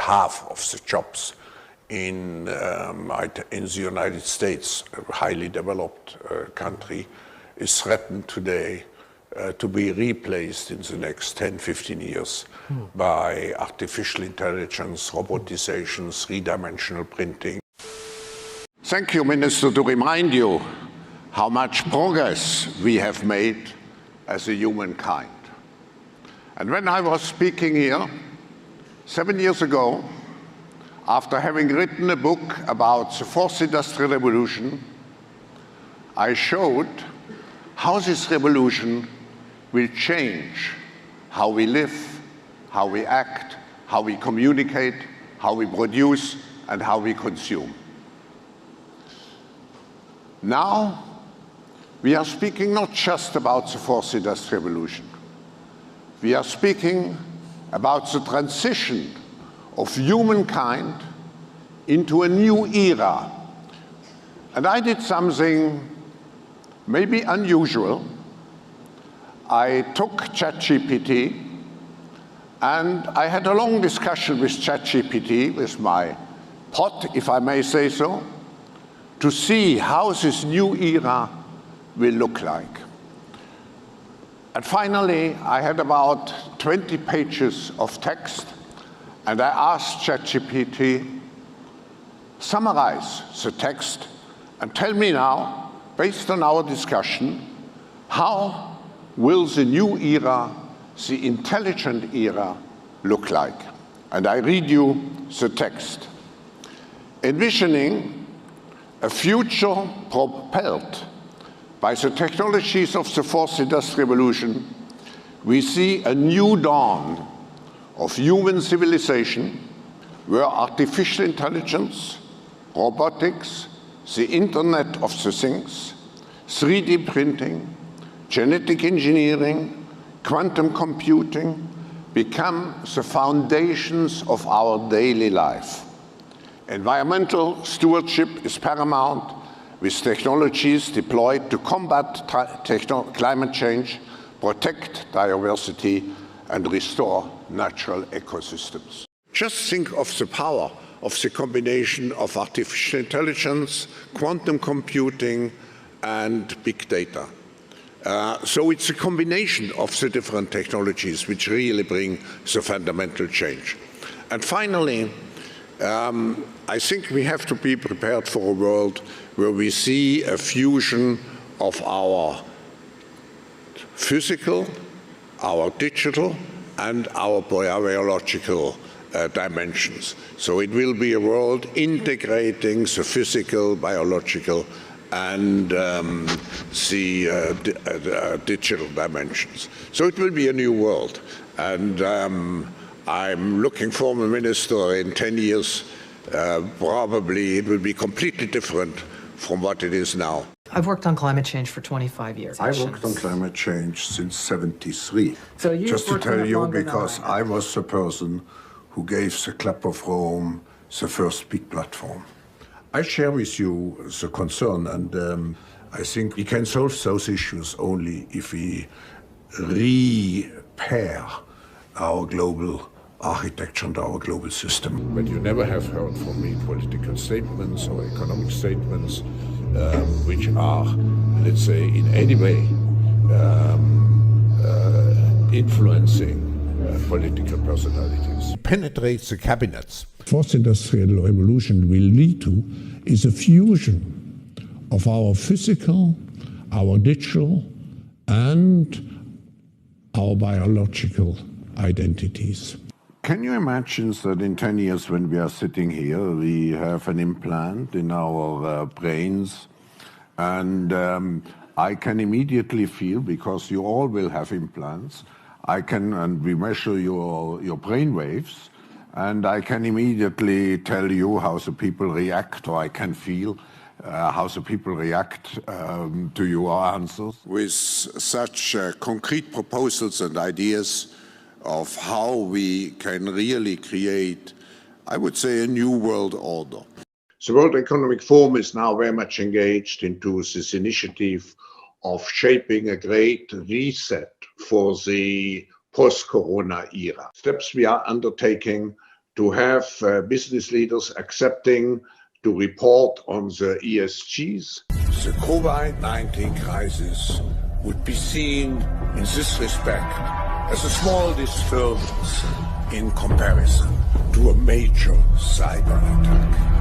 half of the jobs in the United States, a highly developed country, is threatened today to be replaced in the next 10, 15 years by artificial intelligence, robotization, three-dimensional printing. Thank you, Minister, to remind you how much progress we have made as a humankind. And when I was speaking here 7 years ago, after having written a book about the fourth industrial revolution, I showed how this revolution will change how we live, how we act, how we communicate, how we produce, and how we consume. Now, we are speaking not just about the fourth industrial revolution. We are speaking about the transition of humankind into a new era. And I did something maybe unusual. I took ChatGPT and I had a long discussion with ChatGPT, with my pod, if I may say so, to see how this new era will look like. And finally, I had about 20 pages of text, and I asked ChatGPT, summarize the text and tell me now, based on our discussion, how will the new era, the intelligent era, look like? And I read you the text. Envisioning a future propelled by the technologies of the fourth industrial revolution, we see a new dawn of human civilization where artificial intelligence, robotics, the Internet of the Things, 3D printing, genetic engineering, quantum computing become the foundations of our daily life. Environmental stewardship is paramount, with technologies deployed to combat climate change, protect biodiversity, and restore natural ecosystems. Just think of the power of the combination of artificial intelligence, quantum computing, and big data. So it's a combination of the different technologies which really bring the fundamental change. And finally, I think we have to be prepared for a world where we see a fusion of our physical, our digital, and our biological dimensions. So it will be a world integrating the physical, biological, and the digital dimensions. So it will be a new world. And I'm looking for a minister in 10 years, probably it will be completely different from what it is now. I've worked on climate change for 25 years. I worked on climate change since '73. So you just to tell you, because I was the person who gave the Club of Rome the first big platform. I share with you the concern, and I think we can solve those issues only if we repair our global architecture and our global system. But you never have heard from me political statements or economic statements which are, let's say, in any way influencing political personalities. Penetrates the cabinets. Fourth industrial revolution will lead to is a fusion of our physical, our digital, and our biological identities. Can you imagine that in 10 years when we are sitting here, we have an implant in our brains, and I can immediately feel, because you all will have implants, and we measure your brain waves, and I can immediately tell you how the people react, or I can feel how the people react to your answers. With such concrete proposals and ideas of how we can really create, I would say, a new world order. The World Economic Forum is now very much engaged into this initiative of shaping a great reset for the post-corona era. Steps we are undertaking to have business leaders accepting to report on the ESGs. The COVID-19 crisis would be seen in this respect as a small disturbance in comparison to a major cyber attack.